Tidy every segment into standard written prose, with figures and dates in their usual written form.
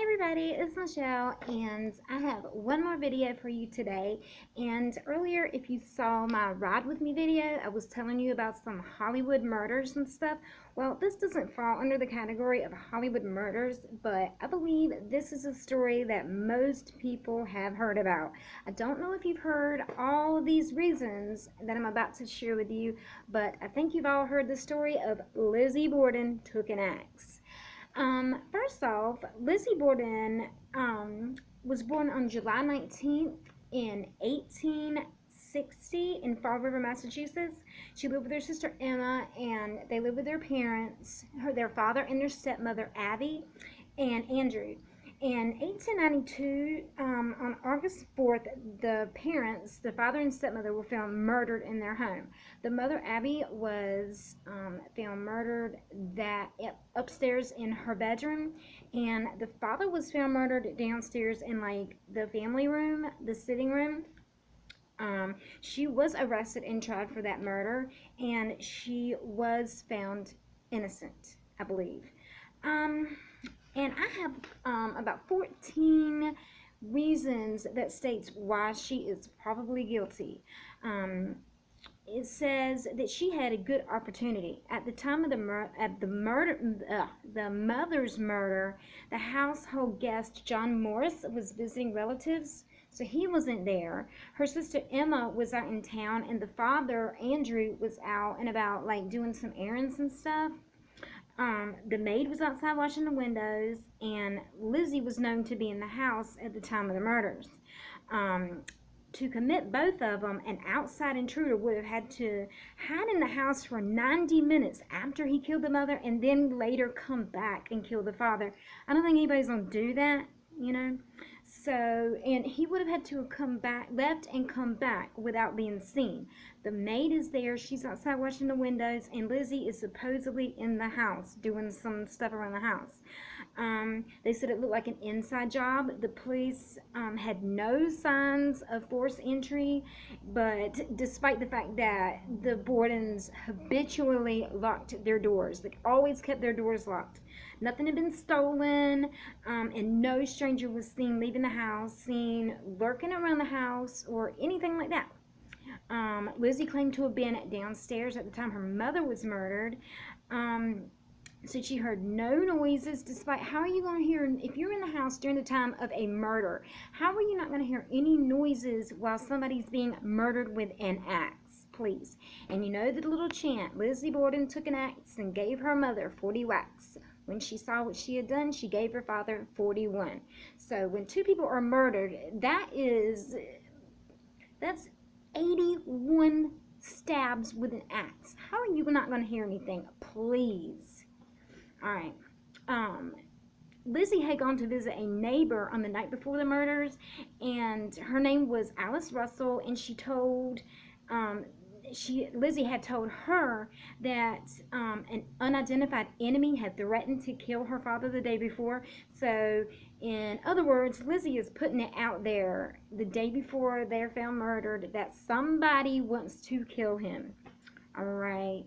everybody, it's Michelle and I have one more video for you today. And earlier, if you saw my ride with me video, I was telling you about some Hollywood murders and stuff. Well, this doesn't fall under the category of Hollywood murders, but I believe this is a story that most people have heard about. I don't know if you've heard all of these reasons that I'm about to share with you, but I think you've all heard the story of Lizzi Borden took an axe. First off, Lizzi Borden was born on July 19th in 1860 in Fall River, Massachusetts. She lived with her sister Emma, and they lived with their parents, their father and their stepmother Abby and Andrew. In 1892, on August 4th, the parents, the father and stepmother, were found murdered in their home. The mother, Abby, was found murdered upstairs in her bedroom, and the father was found murdered downstairs in like the family room, the sitting room. She was arrested and tried for that murder, and she was found innocent, I believe. And I have about 14 reasons that states why she is probably guilty. It says that she had a good opportunity at the time of the mother's murder. The household guest John Morris was visiting relatives, so he wasn't there. Her sister Emma was out in town, and the father Andrew was out and about, like doing some errands and stuff. The maid was outside washing the windows, and Lizzie was known to be in the house at the time of the murders. To commit both of them, an outside intruder would have had to hide in the house for 90 minutes after he killed the mother and then later come back and kill the father. I don't think anybody's going to do that, you know. So, and he would have had to have left and come back without being seen. The maid is there, she's outside washing the windows, and Lizzie is supposedly in the house doing some stuff around the house. They said it looked like an inside job. The police had no signs of forced entry, but despite the fact that the Bordens habitually locked their doors, they always kept their doors locked. Nothing had been stolen, and no stranger was seen leaving the house, seen lurking around the house, or anything like that. Lizzie claimed to have been downstairs at the time her mother was murdered. So she heard no noises, despite how are you going to hear, if you're in the house during the time of a murder, how are you not going to hear any noises while somebody's being murdered with an axe, please? And you know the little chant, Lizzi Borden took an axe and gave her mother 40 whacks. When she saw what she had done, she gave her father 41. So when two people are murdered, that's 81 stabs with an axe. How are you not going to hear anything? Please. All right. Lizzie had gone to visit a neighbor on the night before the murders, and her name was Alice Russell, and she told Lizzie had told her that an unidentified enemy had threatened to kill her father the day before. So, in other words, Lizzie is putting it out there the day before they're found murdered that somebody wants to kill him. All right.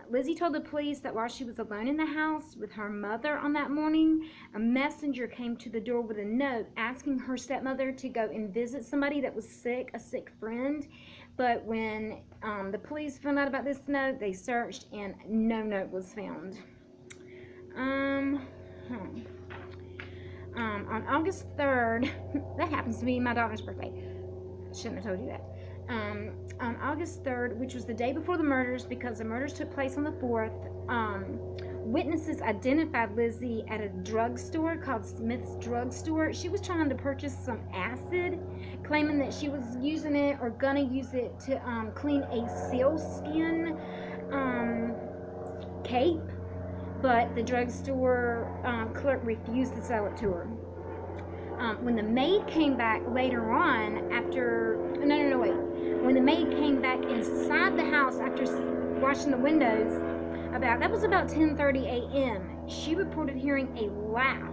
Lizzie told the police that while she was alone in the house with her mother on that morning, a messenger came to the door with a note asking her stepmother to go and visit somebody that was sick, a sick friend. But when the police found out about this note, they searched and no note was found. On August 3rd, that happens to be my daughter's birthday. Shouldn't have told you that. On August 3rd, which was the day before the murders, because the murders took place on the 4th, witnesses identified Lizzie at a drugstore called Smith's Drugstore. She was trying to purchase some acid, claiming that she was using it or gonna use it to clean a sealskin cape, but the drugstore clerk refused to sell it to her. When the maid came back later on when the maid came back inside the house after washing the windows, that was about 10:30 a.m., she reported hearing a laugh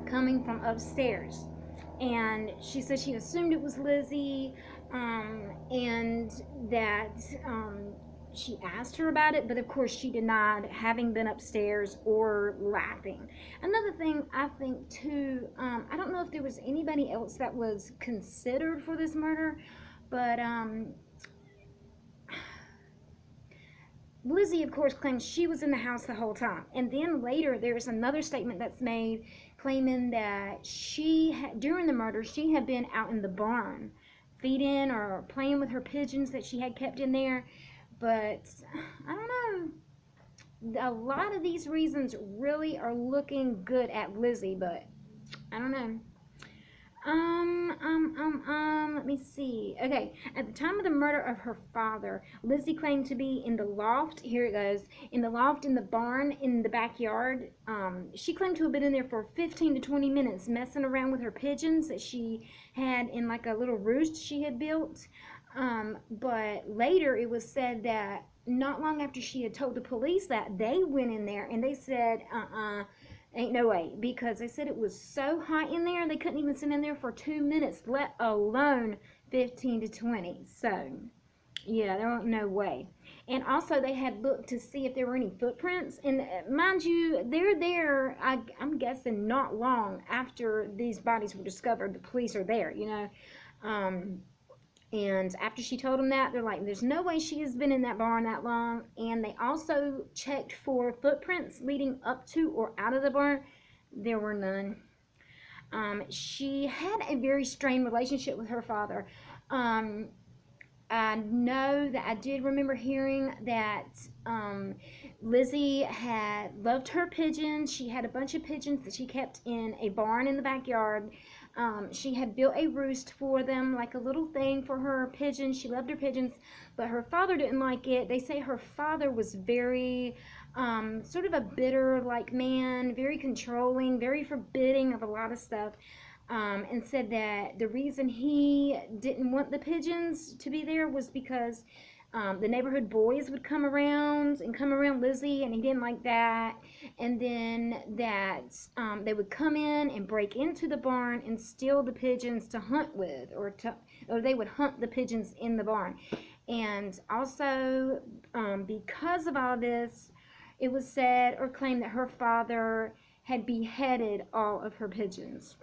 coming from upstairs. And she said she assumed it was Lizzie, and that she asked her about it, but of course she denied having been upstairs or laughing. Another thing I think too, I don't know if there was anybody else that was considered for this murder, but Lizzie, of course, claims she was in the house the whole time. And then later, there's another statement that's made claiming that during the murder, she had been out in the barn feeding or playing with her pigeons that she had kept in there. But I don't know. A lot of these reasons really are looking good at Lizzie, but I don't know. Let me see. Okay, at the time of the murder of her father, Lizzie claimed to be in the loft. Here it goes. In the loft, in the barn, in the backyard. She claimed to have been in there for 15 to 20 minutes messing around with her pigeons that she had in like a little roost she had built. But later it was said that not long after she had told the police that, they went in there and they said, ain't no way, because they said it was so hot in there they couldn't even sit in there for 2 minutes, let alone 15 to 20. So yeah, there was no way. And also they had looked to see if there were any footprints, and mind you, they're there, I'm guessing not long after these bodies were discovered. The police are there, you know. And after she told them that, they're like, there's no way she has been in that barn that long. And they also checked for footprints leading up to or out of the barn. There were none. She had a very strained relationship with her father. I know that I did remember hearing that Lizzie had loved her pigeons. She had a bunch of pigeons that she kept in a barn in the backyard. She had built a roost for them, like a little thing for her pigeons. She loved her pigeons, but her father didn't like it. They say her father was very sort of a bitter like man, very controlling, very forbidding of a lot of stuff. And said that the reason he didn't want the pigeons to be there was because the neighborhood boys would come around Lizzie, and he didn't like that. And then that they would come in and break into the barn and steal the pigeons to hunt with, or they would hunt the pigeons in the barn. And also, because of all this, it was said or claimed that her father had beheaded all of her pigeons.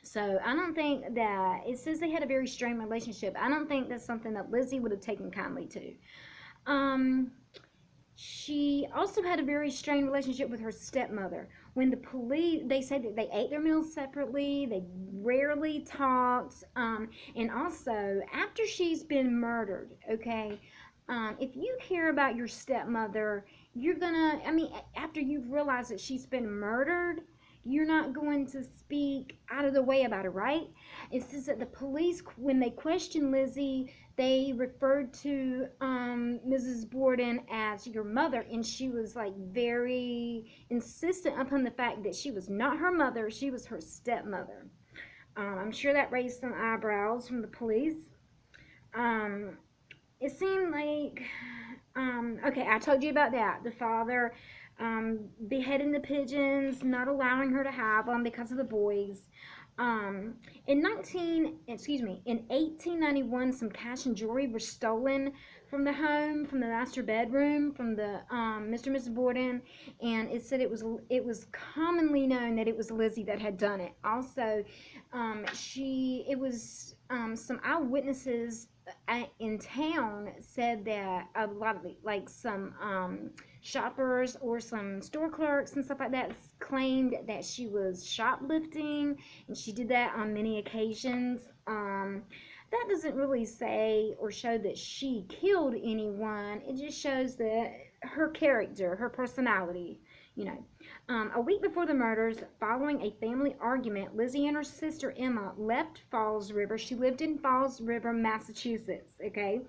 So I don't think that, it says they had a very strained relationship. I don't think that's something that Lizzie would have taken kindly to. She also had a very strained relationship with her stepmother. When the police, they said that they ate their meals separately, they rarely talked, and also after she's been murdered, okay, if you care about your stepmother, you're gonna, I mean, after you've realized that she's been murdered, you're not going to speak out of the way about it, right? It says that the police, when they questioned Lizzie, they referred to Mrs. Borden as your mother, and she was like very insistent upon the fact that she was not her mother, she was her stepmother. I'm sure that raised some eyebrows from the police. It seemed like, okay, I told you about that. The father beheading the pigeons, not allowing her to have them because of the boys. In 1891, some cash and jewelry were stolen from the home, from the master bedroom, from the Mr. and Mrs. Borden, and it said it was commonly known that it was Lizzie that had done it. Also, some eyewitnesses in town said that a lot of like some shoppers or some store clerks and stuff like that claimed that she was shoplifting, and she did that on many occasions. That doesn't really say or show that she killed anyone. It just shows that her character, her personality, you know. A week before the murders, following a family argument, Lizzie and her sister Emma left Falls River. She lived in Falls River, Massachusetts, okay?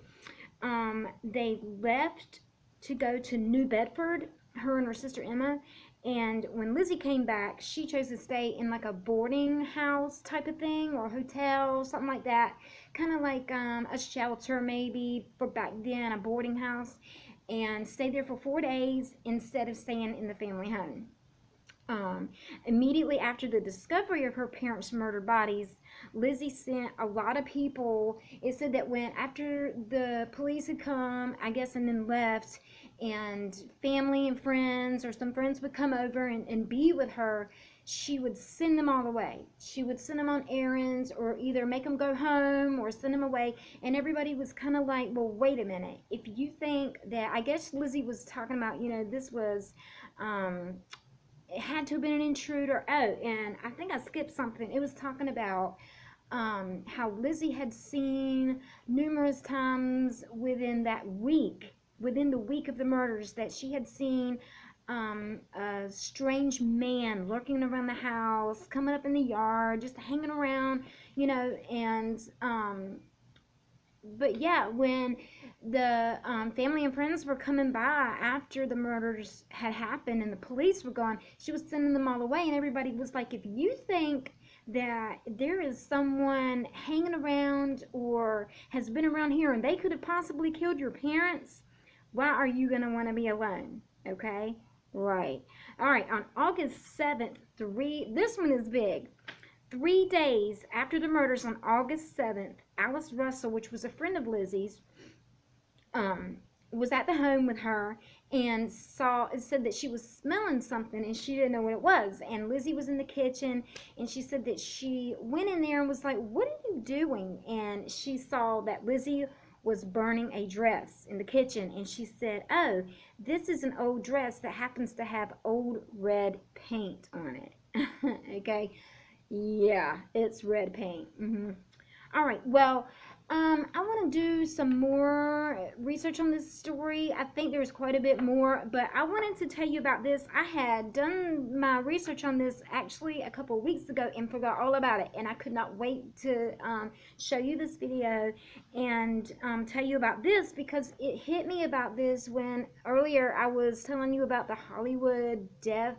They left to go to New Bedford, her and her sister Emma. And when Lizzie came back, she chose to stay in like a boarding house type of thing, or a hotel, something like that. Kind of like a shelter maybe, for back then, a boarding house. And stayed there for 4 days instead of staying in the family home. Um, Immediately after the discovery of her parents' murdered bodies, Lizzie sent a lot of people. It said that when after the police had come, I guess, and then left, and family and friends or some friends would come over and be with her, she would send them all away. She would send them on errands or either make them go home or send them away. And everybody was kind of like, well, wait a minute. If you think that, I guess Lizzie was talking about, this was. It had to have been an intruder. Oh, and I think I skipped something. It was talking about how Lizzie had seen numerous times within the week of the murders, that she had seen a strange man lurking around the house, coming up in the yard, just hanging around, and but yeah, when the family and friends were coming by after the murders had happened and the police were gone, she was sending them all away, and everybody was like, if you think that there is someone hanging around or has been around here and they could have possibly killed your parents, why are you going to want to be alone? Okay? Right. All right, on August 7th, this one is big. 3 days after the murders on August 7th, Alice Russell, which was a friend of Lizzie's, um, was at the home with her and said that she was smelling something and she didn't know what it was. And Lizzie was in the kitchen and she said that she went in there and was like, "What are you doing?" And she saw that Lizzie was burning a dress in the kitchen, and she said, "Oh, this is an old dress that happens to have old red paint on it." Okay. Yeah, it's red paint. All right. Well, I want to do some more research on this story. I think there's quite a bit more, but I wanted to tell you about this. I had done my research on this actually a couple of weeks ago and forgot all about it, and I could not wait to show you this video and tell you about this, because it hit me about this when earlier I was telling you about the Hollywood death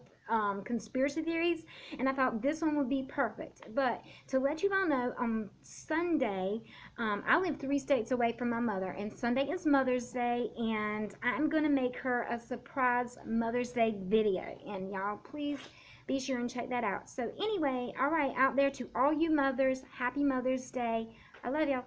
conspiracy theories, and I thought this one would be perfect. But to let you all know, on Sunday, I live 3 states away from my mother, and Sunday is Mother's Day, and I'm going to make her a surprise Mother's Day video, and y'all please be sure and check that out. So anyway, all right, out there, to all you mothers, happy Mother's Day. I love y'all.